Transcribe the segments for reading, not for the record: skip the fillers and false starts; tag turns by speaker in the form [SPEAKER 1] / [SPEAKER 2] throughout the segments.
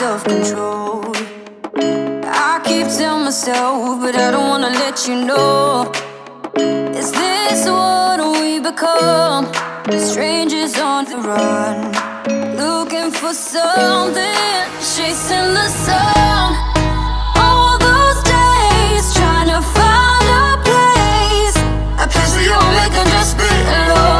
[SPEAKER 1] self-control. I keep telling myself, but I don't wanna let you know. Is this what we become? Strangers on the run, looking for something, chasing the sun. All those days trying to find a place where you'll make them just be alone.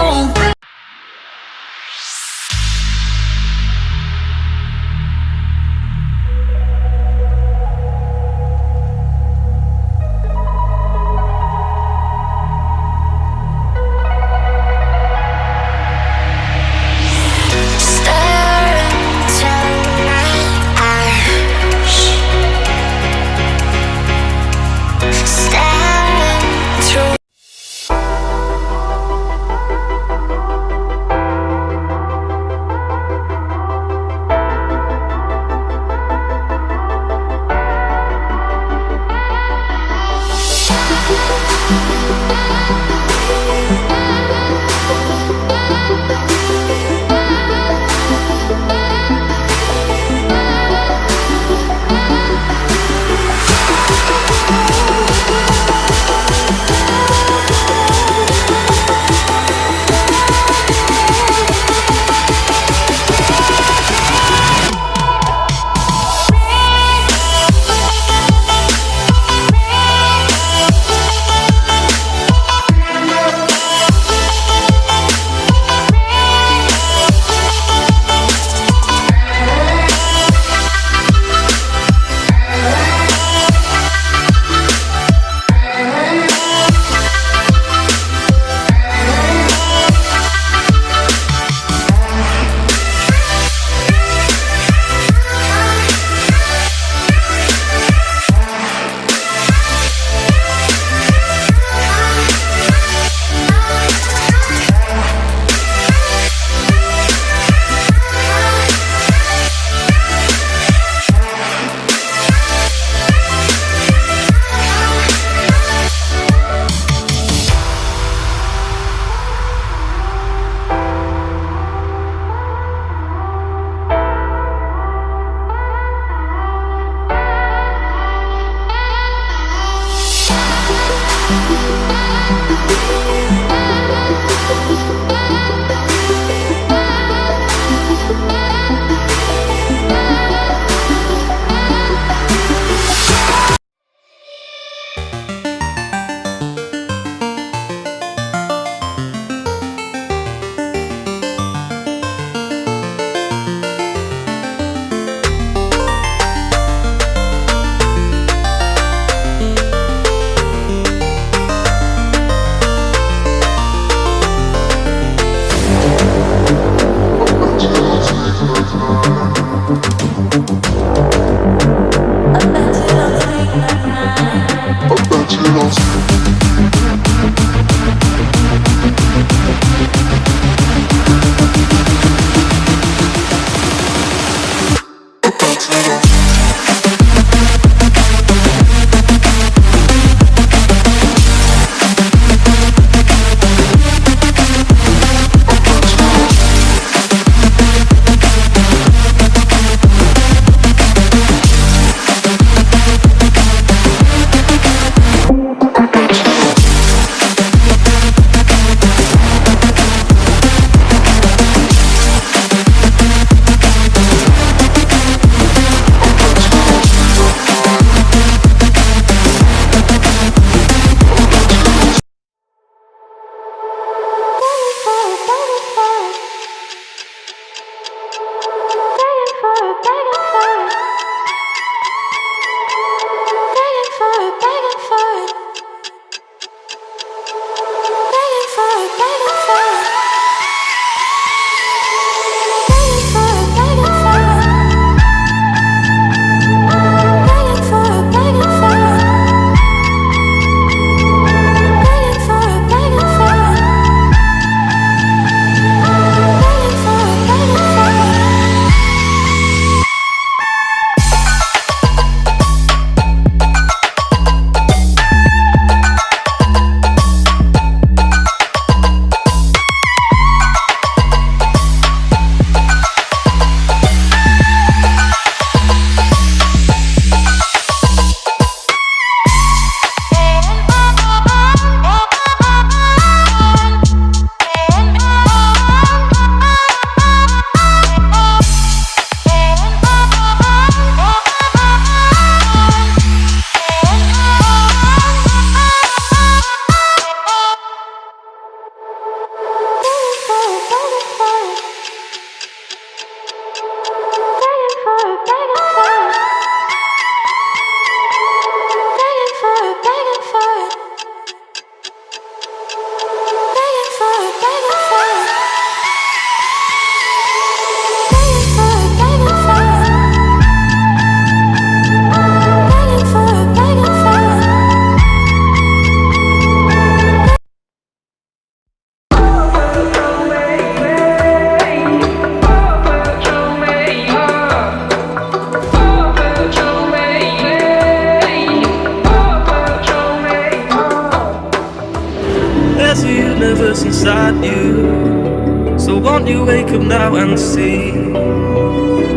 [SPEAKER 2] inside you. So won't you wake up now and see?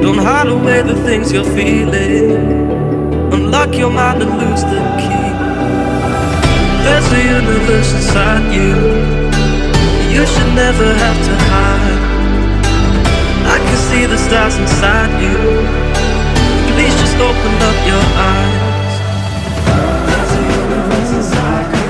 [SPEAKER 2] Don't hide away the things you're feeling. Unlock your mind and lose the key. There's a universe inside you. You should never have to hide. I can see the stars inside you. Please just open up your eyes. There's a universe inside you.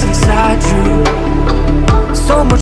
[SPEAKER 2] Inside you, so much.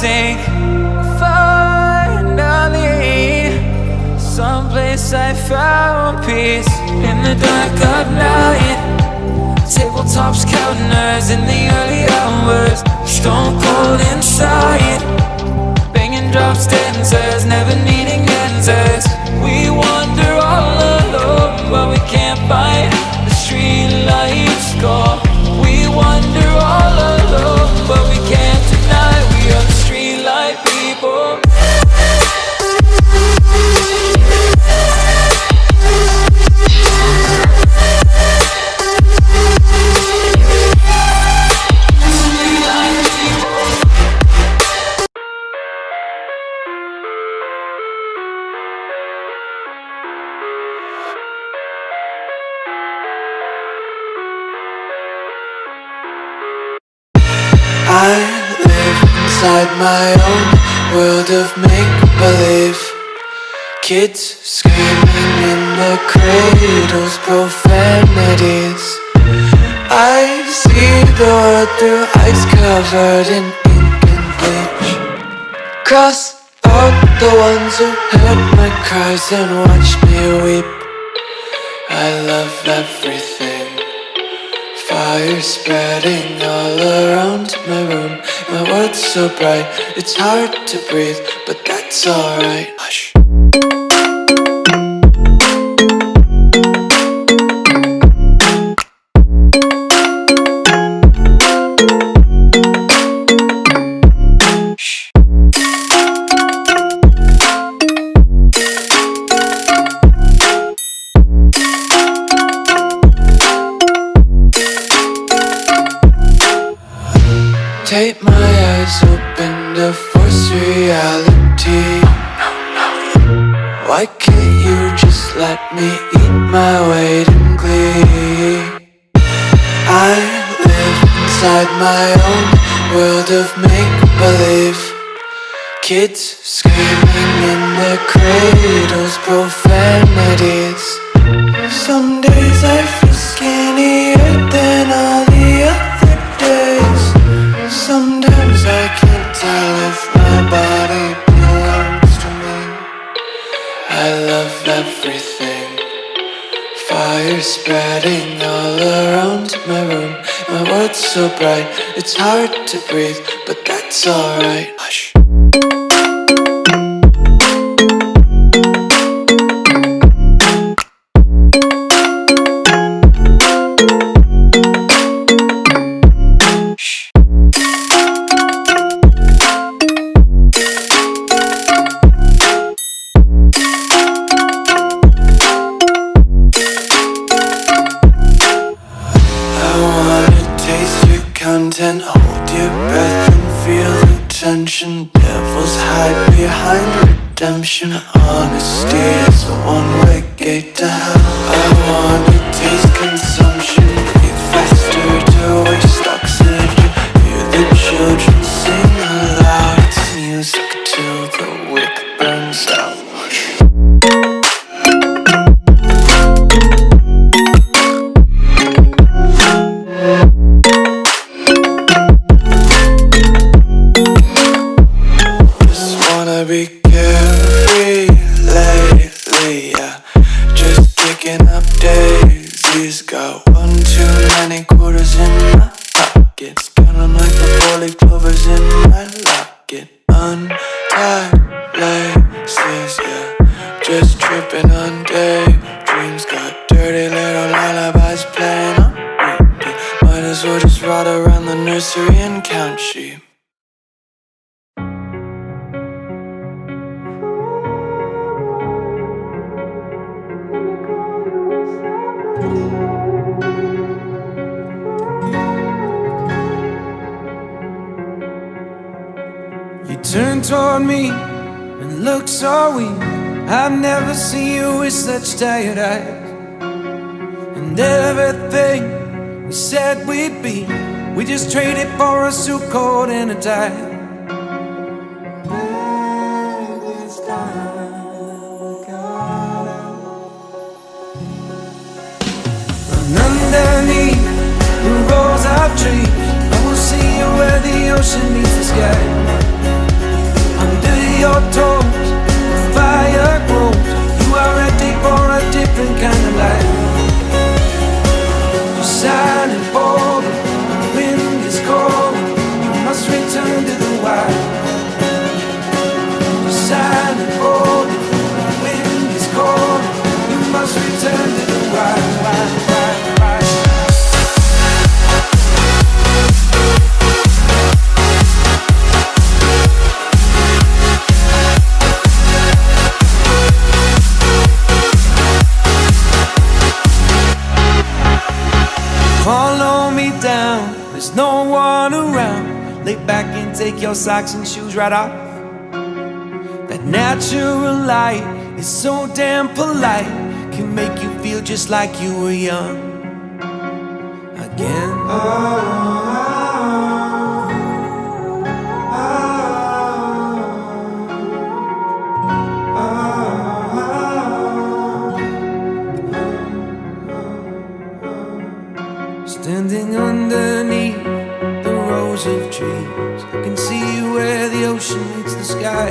[SPEAKER 3] sink. Finally, someplace I found peace in the dark of night. Tabletops, counters in the early hours, stone cold inside. Banging drops, dancers, never needing answers. We wander all alone, but we can't find the street lights go. We wander all alone, but we can't deny we are the street light people.
[SPEAKER 4] I live inside my own world of make-believe. Kids screaming in the cradles, profanities. I see the world through ice covered in ink and bleach. Cross out the ones who heard my cries and watched me weep. I love everything. Fire spreading all around my room. My world's so bright, it's hard to breathe, but that's alright. Hush. Take my eyes open to force reality. Why can't you just let me eat my weight in glee? I live inside my own world of make-believe. Kids screaming in their cradles, profanities. Some days I feel skinnier than all the other days. Sometimes I can't tell if my body belongs to me. I love everything. Fire spreading all around my room. My world's so bright, it's hard to breathe, but that's alright. Hush. Content, hold your breath and feel the tension. Devils hide behind redemption. Honesty is a one-way gate to hell. I wanna taste consumption. Breathe faster to waste oxygen. Hear the children sing aloud. It's music till the wick burns out. Be carefree lately, yeah. Just kicking up daisies. Got one too many quarters in my pockets. Counting like the 4-leaf clovers in my locket. Untied laces, yeah. Just tripping on daydreams. Got dirty little lullabies playing on repeat. Might as well just ride around the nursery and count sheep.
[SPEAKER 3] Turn toward me and look so weak. I've never seen you with such tired eyes. And everything we said we'd be, we just traded for a suit coat and a tie. And underneath the rows of trees, I will see you where the ocean meets the sky. Under your toes, the fire grows. You are ready for a different kind of life. You're silent, bold, the wind is cold. You must return to the wild. You're silent, bold, the wind is cold. You must return to the wild, wild, wild, wild. Follow me down, there's no one around. Lay back and take your socks and shoes right off. That natural light is so damn polite. Can make you feel just like you were young again. Standing underneath the rows of trees, I can see where the ocean meets the sky.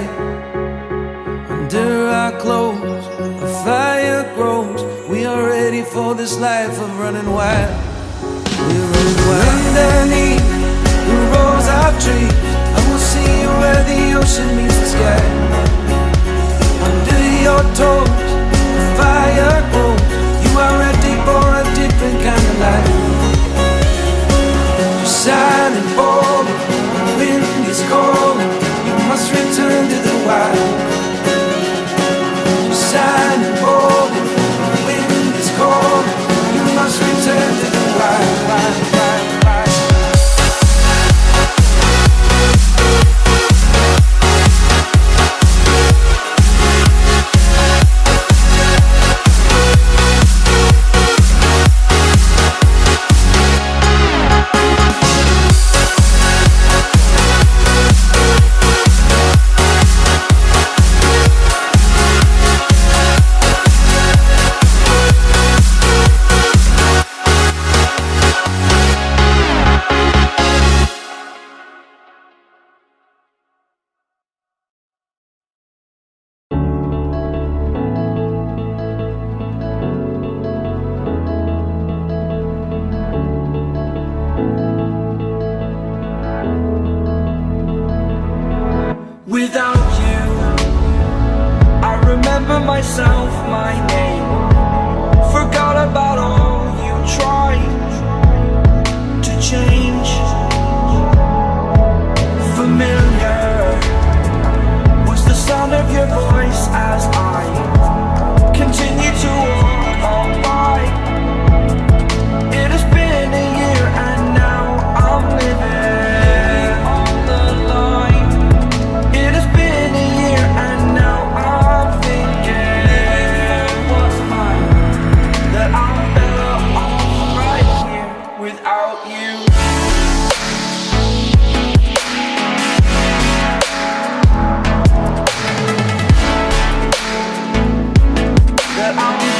[SPEAKER 3] Under our clothes, a fire grows. We are ready for this life of running wild. We're running wild. Underneath the rows of trees, I will see you where the ocean meets the sky. Under your toes, the fire grows. You are ready for a different kind of life. Silent, bold, the wind is cold. You must return to the wild. Silent, bold, the wind is cold. You must return to the wild, wild, wild, wild. I'll